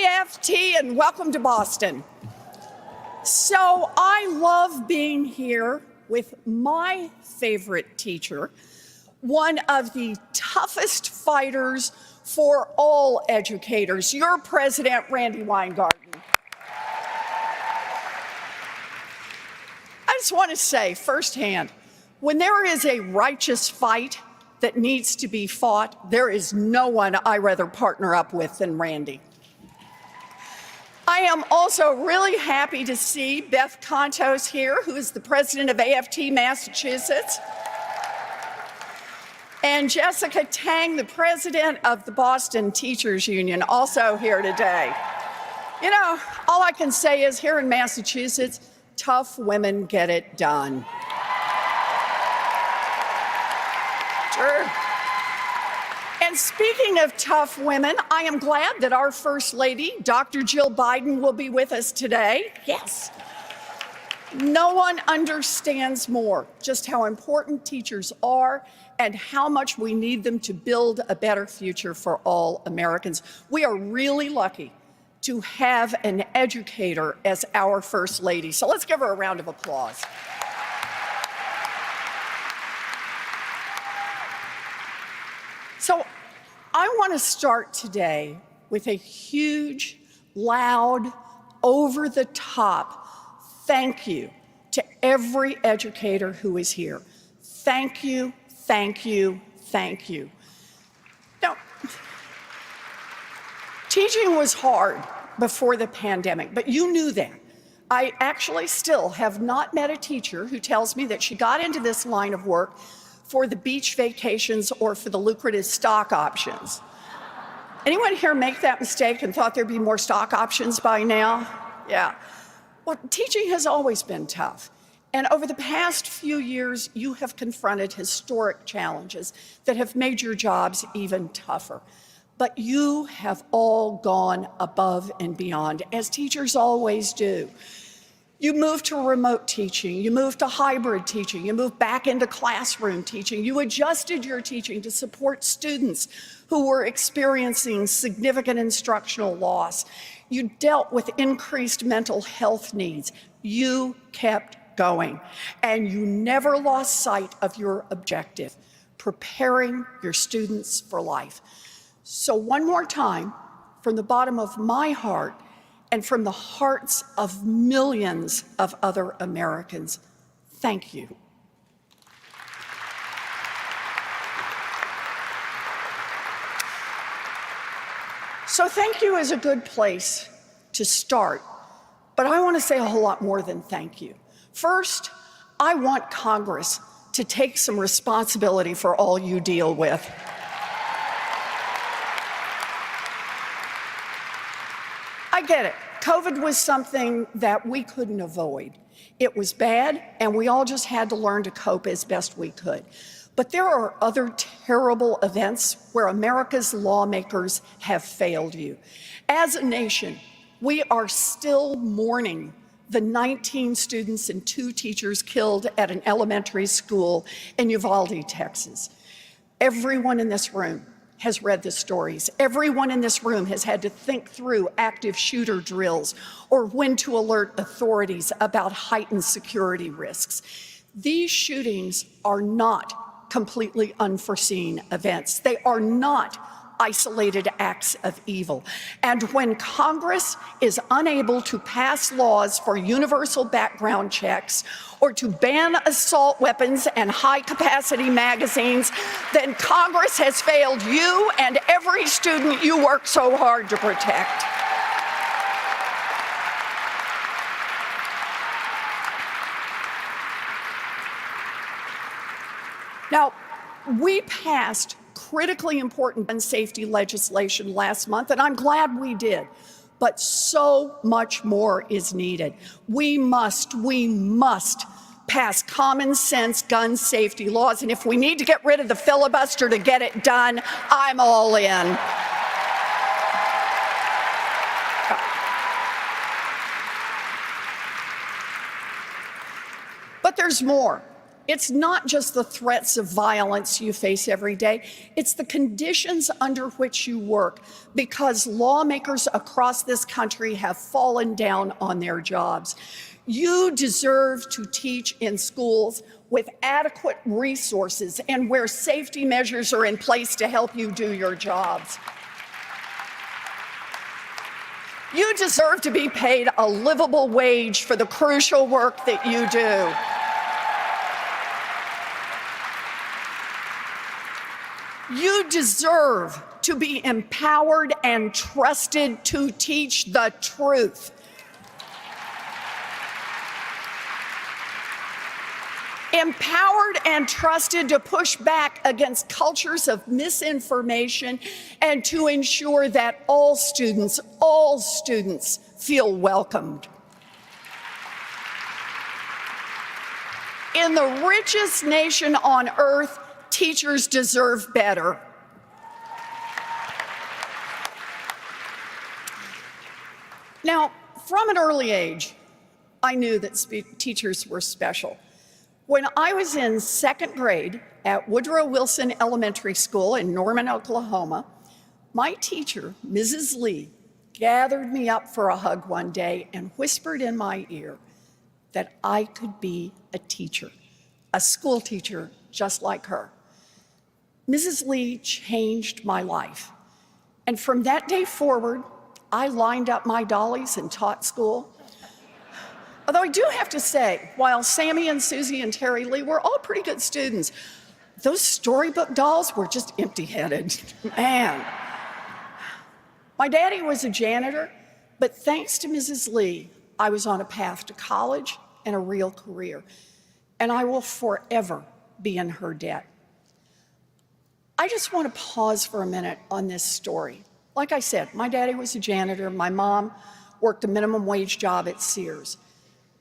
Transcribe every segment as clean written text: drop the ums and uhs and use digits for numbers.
AFT and welcome to Boston. So I love being here with my favorite teacher, one of the toughest fighters for all educators, your president, Randy Weingarten. I just want to say firsthand, when there is a righteous fight that needs to be fought, there is no one I'd rather partner up with than Randy. I am also really happy to see Beth Contos here, who is the president of AFT Massachusetts, and Jessica Tang, the president of the Boston Teachers Union, also here today. You know, all I can say is here in Massachusetts, tough women get it done. Sure. And speaking of tough women, I am glad that our First Lady, Dr. Jill Biden, will be with us today. Yes. No one understands more just how important teachers are and how much we need them to build a better future for all Americans. We are really lucky to have an educator as our First Lady. So let's give her a round of applause. So I want to start today with a huge, loud, over-the-top thank you to every educator who is here. Thank you, thank you, thank you. Now, teaching was hard before the pandemic, but you knew that. I actually still have not met a teacher who tells me that she got into this line of work for the beach vacations or for the lucrative stock options. Anyone here make that mistake and thought there'd be more stock options by now? Yeah. Well, teaching has always been tough. And over the past few years, you have confronted historic challenges that have made your jobs even tougher. But you have all gone above and beyond, as teachers always do. You moved to remote teaching, you moved to hybrid teaching, you moved back into classroom teaching, you adjusted your teaching to support students who were experiencing significant instructional loss. You dealt with increased mental health needs. You kept going, and you never lost sight of your objective, preparing your students for life. So one more time, from the bottom of my heart, and from the hearts of millions of other Americans, thank you. So thank you is a good place to start, but I want to say a whole lot more than thank you. First, I want Congress to take some responsibility for all you deal with. I get it. COVID was something that we couldn't avoid. It was bad, and we all just had to learn to cope as best we could. But there are other terrible events where America's lawmakers have failed you. As a nation, we are still mourning the 19 students and 2 teachers killed at an elementary school in Uvalde, Texas. Everyone in this room has read the stories. Everyone in this room has had to think through active shooter drills or when to alert authorities about heightened security risks. These shootings are not completely unforeseen events. They are not isolated acts of evil. And when Congress is unable to pass laws for universal background checks or to ban assault weapons and high-capacity magazines, then Congress has failed you and every student you work so hard to protect. Now, we passed critically important gun safety legislation last month, and I'm glad we did. But so much more is needed. We must pass common sense gun safety laws, and if we need to get rid of the filibuster to get it done, I'm all in. But there's more. It's not just the threats of violence you face every day, it's the conditions under which you work, because lawmakers across this country have fallen down on their jobs. You deserve to teach in schools with adequate resources and where safety measures are in place to help you do your jobs. You deserve to be paid a livable wage for the crucial work that you do. You deserve to be empowered and trusted to teach the truth. Empowered and trusted to push back against cultures of misinformation and to ensure that all students feel welcomed. In the richest nation on earth, teachers deserve better. Now, from an early age, I knew that teachers were special. When I was in second grade at Woodrow Wilson Elementary School in Norman, Oklahoma, my teacher, Mrs. Lee, gathered me up for a hug one day and whispered in my ear that I could be a teacher, a school teacher just like her. Mrs. Lee changed my life. And from that day forward, I lined up my dollies and taught school. Although I do have to say, while Sammy and Susie and Terry Lee were all pretty good students, those storybook dolls were just empty-headed. Man. My daddy was a janitor, but thanks to Mrs. Lee, I was on a path to college and a real career. And I will forever be in her debt. I just want to pause for a minute on this story. Like I said, my daddy was a janitor. My mom worked a minimum wage job at Sears.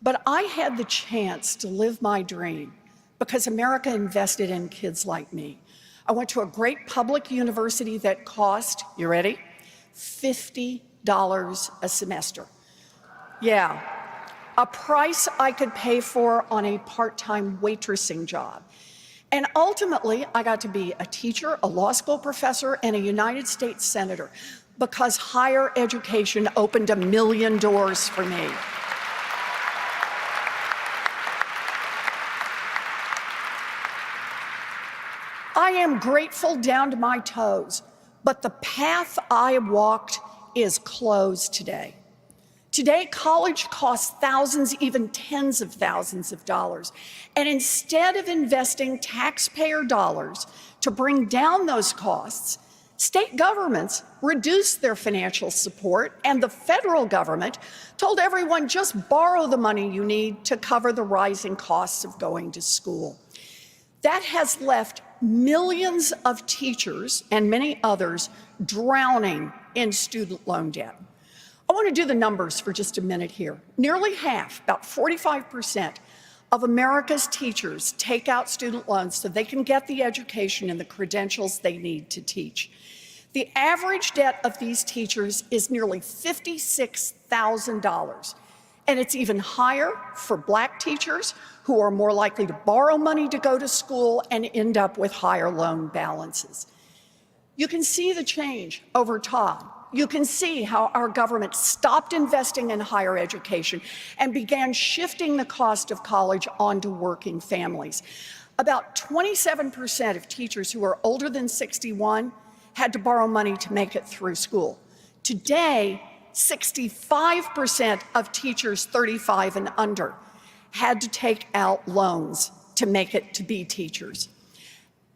But I had the chance to live my dream because America invested in kids like me. I went to a great public university that cost, you ready? $50 a semester. Yeah, a price I could pay for on a part-time waitressing job. And ultimately, I got to be a teacher, a law school professor, and a United States senator because higher education opened a million doors for me. I am grateful down to my toes, but the path I walked is closed today. Today, college costs thousands, even tens of thousands of dollars. And instead of investing taxpayer dollars to bring down those costs, state governments reduced their financial support, and the federal government told everyone just borrow the money you need to cover the rising costs of going to school. That has left millions of teachers and many others drowning in student loan debt. I want to do the numbers for just a minute here. Nearly half, about 45% of America's teachers take out student loans so they can get the education and the credentials they need to teach. The average debt of these teachers is nearly $56,000. And it's even higher for Black teachers who are more likely to borrow money to go to school and end up with higher loan balances. You can see the change over time. You can see how our government stopped investing in higher education and began shifting the cost of college onto working families. About 27% of teachers who are older than 61 had to borrow money to make it through school. Today, 65% of teachers 35 and under had to take out loans to make it to be teachers.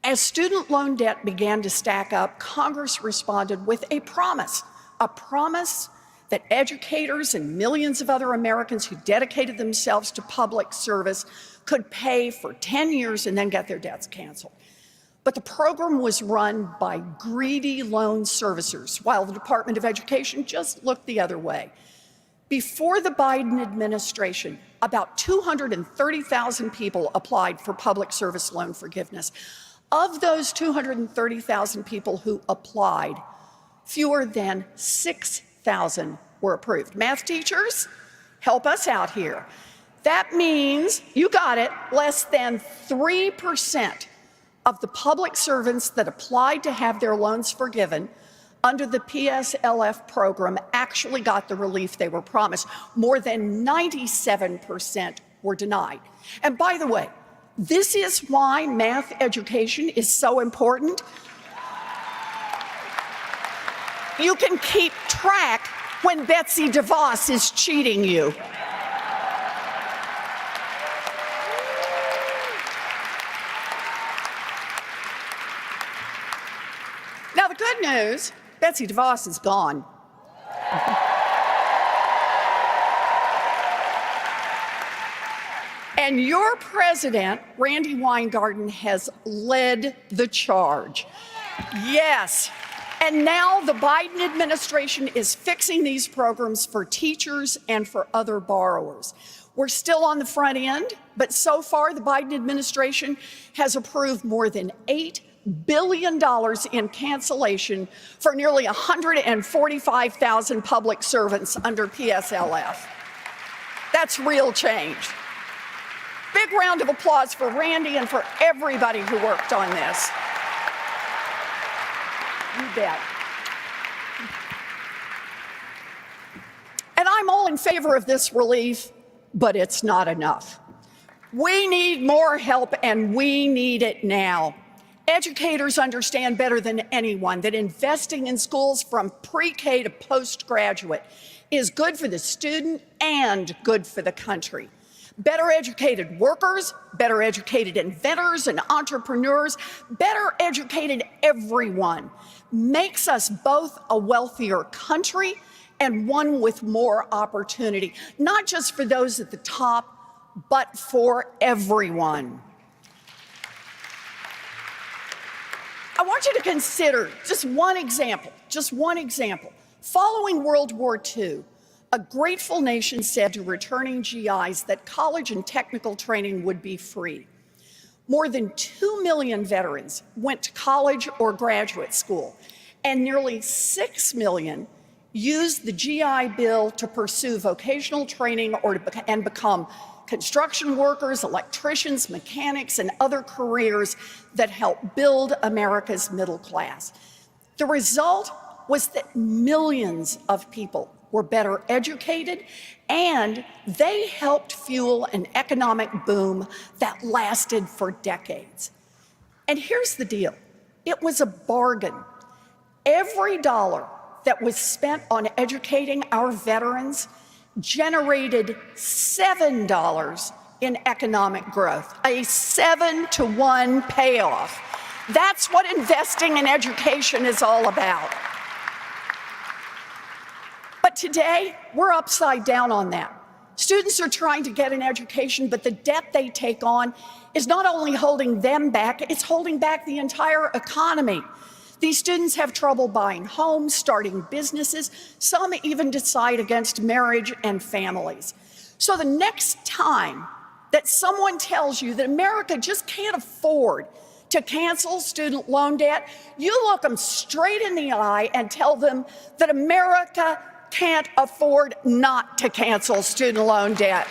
As student loan debt began to stack up, Congress responded with a promise that educators and millions of other Americans who dedicated themselves to public service could pay for 10 years and then get their debts canceled. But the program was run by greedy loan servicers, while the Department of Education just looked the other way. Before the Biden administration, about 230,000 people applied for public service loan forgiveness. Of those 230,000 people who applied, fewer than 6,000 were approved. Math teachers, help us out here. That means, you got it, less than 3% of the public servants that applied to have their loans forgiven under the PSLF program actually got the relief they were promised. More than 97% were denied. And by the way, this is why math education is so important. You can keep track when Betsy DeVos is cheating you. Now, the good news, Betsy DeVos is gone. And your president, Randy Weingarten, has led the charge. Yes. And now the Biden administration is fixing these programs for teachers and for other borrowers. We're still on the front end, but so far the Biden administration has approved more than $8 billion in cancellation for nearly 145,000 public servants under PSLF. That's real change. Big round of applause for Randy and for everybody who worked on this. You bet. And I'm all in favor of this relief, but it's not enough. We need more help, and we need it now. Educators understand better than anyone that investing in schools from pre-K to postgraduate is good for the student and good for the country. Better educated workers, better educated inventors and entrepreneurs, better educated everyone makes us both a wealthier country and one with more opportunity, not just for those at the top, but for everyone. I want you to consider just one example. Following World War II, a grateful nation said to returning GIs that college and technical training would be free. More than 2 million veterans went to college or graduate school, and nearly 6 million used the GI Bill to pursue vocational training and become construction workers, electricians, mechanics, and other careers that help build America's middle class. The result was that millions of people were better educated, and they helped fuel an economic boom that lasted for decades. And here's the deal. It was a bargain. Every dollar that was spent on educating our veterans generated $7 in economic growth, a 7-to-1 payoff. That's what investing in education is all about. But today, we're upside down on that. Students are trying to get an education, but the debt they take on is not only holding them back, it's holding back the entire economy. These students have trouble buying homes, starting businesses. Some even decide against marriage and families. So the next time that someone tells you that America just can't afford to cancel student loan debt, you look them straight in the eye and tell them that America can't afford not to cancel student loan debt.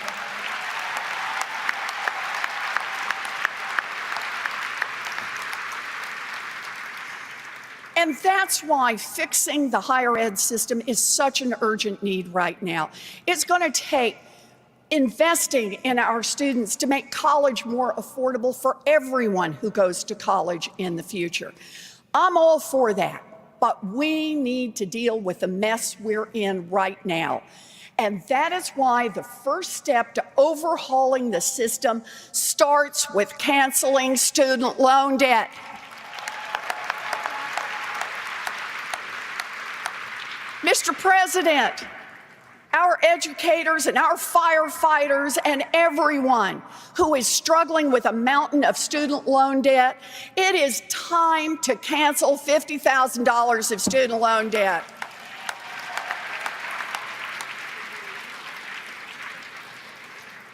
And that's why fixing the higher ed system is such an urgent need right now. It's going to take investing in our students to make college more affordable for everyone who goes to college in the future. I'm all for that, but we need to deal with the mess we're in right now. And that is why the first step to overhauling the system starts with canceling student loan debt. Mr. President, our educators and our firefighters and everyone who is struggling with a mountain of student loan debt, it is time to cancel $50,000 of student loan debt.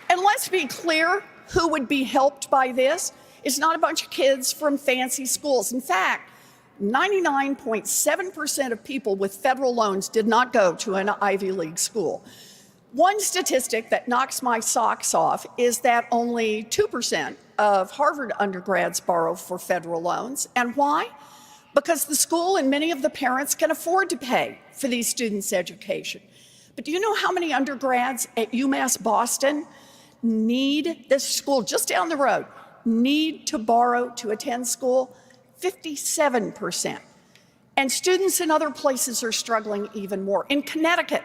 And let's be clear, who would be helped by this? It's not a bunch of kids from fancy schools. In fact, 99.7% of people with federal loans did not go to an Ivy League school. One statistic that knocks my socks off is that only 2% of Harvard undergrads borrow for federal loans. And why? Because the school and many of the parents can afford to pay for these students' education. But do you know how many undergrads at UMass Boston need this school just down the road, need to borrow to attend school? 57%. And students in other places are struggling even more. In Connecticut,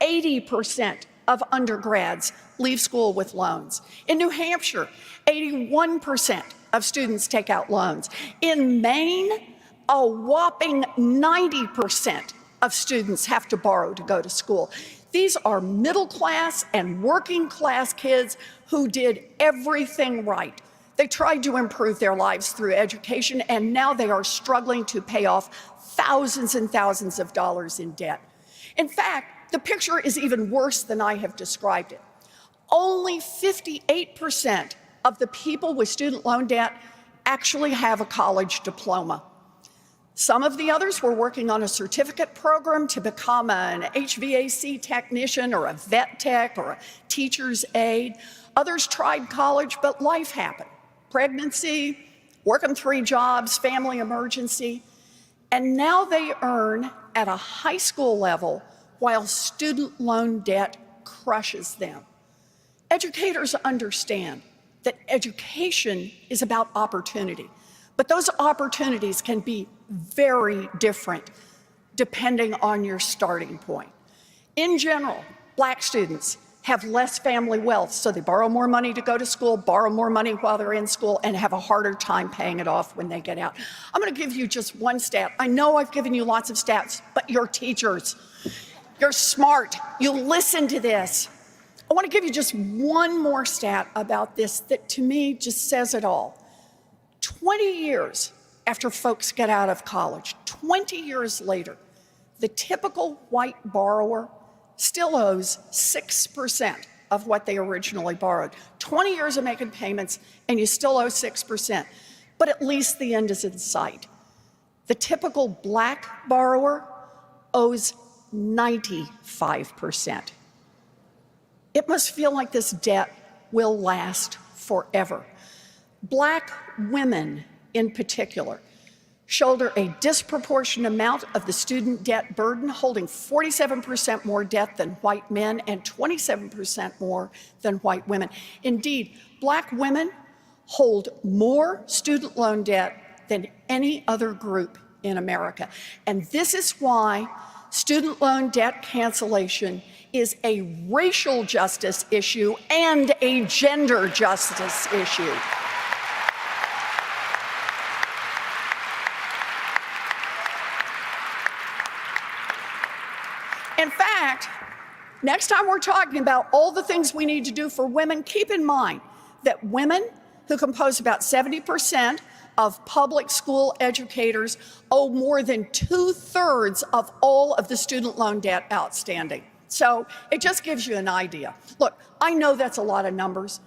80% of undergrads leave school with loans. In New Hampshire, 81% of students take out loans. In Maine, a whopping 90% of students have to borrow to go to school. These are middle class and working class kids who did everything right. They tried to improve their lives through education, and now they are struggling to pay off thousands and thousands of dollars in debt. In fact, the picture is even worse than I have described it. Only 58% of the people with student loan debt actually have a college diploma. Some of the others were working on a certificate program to become an HVAC technician or a vet tech or a teacher's aide. Others tried college, but life happened. Pregnancy, working 3 jobs, family emergency. And now they earn at a high school level while student loan debt crushes them. Educators understand that education is about opportunity, but those opportunities can be very different depending on your starting point. In general, Black students have less family wealth, so they borrow more money to go to school, borrow more money while they're in school, and have a harder time paying it off when they get out. I'm going to give you just one stat. I know I've given you lots of stats, but you're teachers. You're smart. You listen to this. I want to give you just one more stat about this that to me just says it all. 20 years after folks get out of college, 20 years later, the typical white borrower still owes 6% of what they originally borrowed. 20 years of making payments and you still owe 6%, but at least the end is in sight. The typical Black borrower owes 95%. It must feel like this debt will last forever. Black women in particular shoulder a disproportionate amount of the student debt burden, holding 47% more debt than white men and 27% more than white women. Indeed, Black women hold more student loan debt than any other group in America. And this is why student loan debt cancellation is a racial justice issue and a gender justice issue. In fact, next time we're talking about all the things we need to do for women, keep in mind that women, who compose about 70% of public school educators, owe more than 2/3 of all of the student loan debt outstanding. So it just gives you an idea. Look, I know that's a lot of numbers,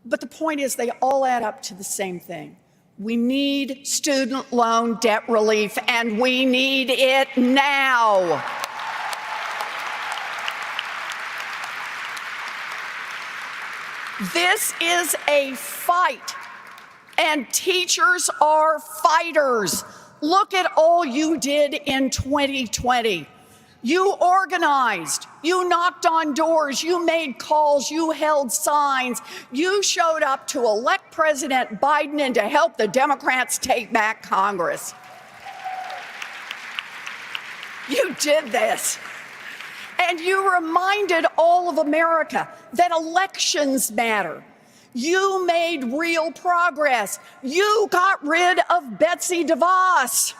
but the point is they all add up to the same thing. We need student loan debt relief, and we need it now. This is a fight, and teachers are fighters. Look at all you did in 2020. You organized, you knocked on doors, you made calls, you held signs, you showed up to elect President Biden and to help the Democrats take back Congress. You did this. And you reminded all of America that elections matter. You made real progress. You got rid of Betsy DeVos.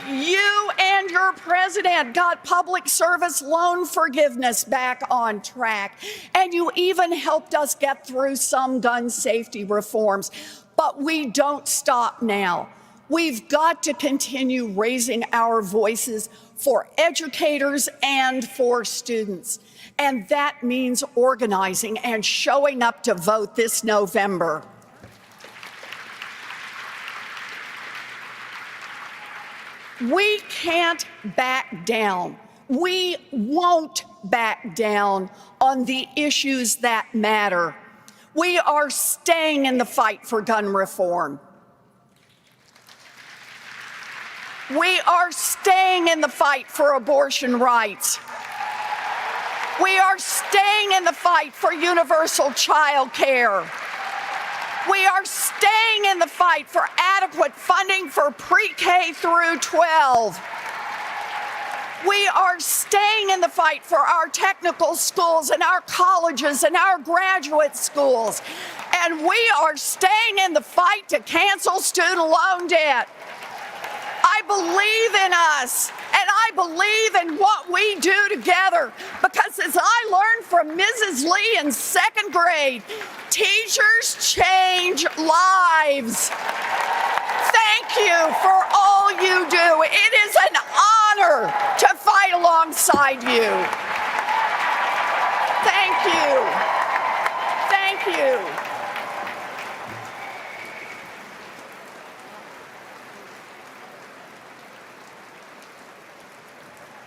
You and your president got public service loan forgiveness back on track. And you even helped us get through some gun safety reforms. But we don't stop now. We've got to continue raising our voices for educators and for students. And that means organizing and showing up to vote this November. We can't back down. We won't back down on the issues that matter. We are staying in the fight for gun reform. We are staying in the fight for abortion rights. We are staying in the fight for universal child care. We are staying in the fight for adequate funding for pre-K through 12. We are staying in the fight for our technical schools and our colleges and our graduate schools. And we are staying in the fight to cancel student loan debt. I believe in us, and I believe in what we do together, because as I learned from Mrs. Lee in 2nd grade, teachers change lives. Thank you for all you do. It is an honor to fight alongside you. Thank you. Thank you.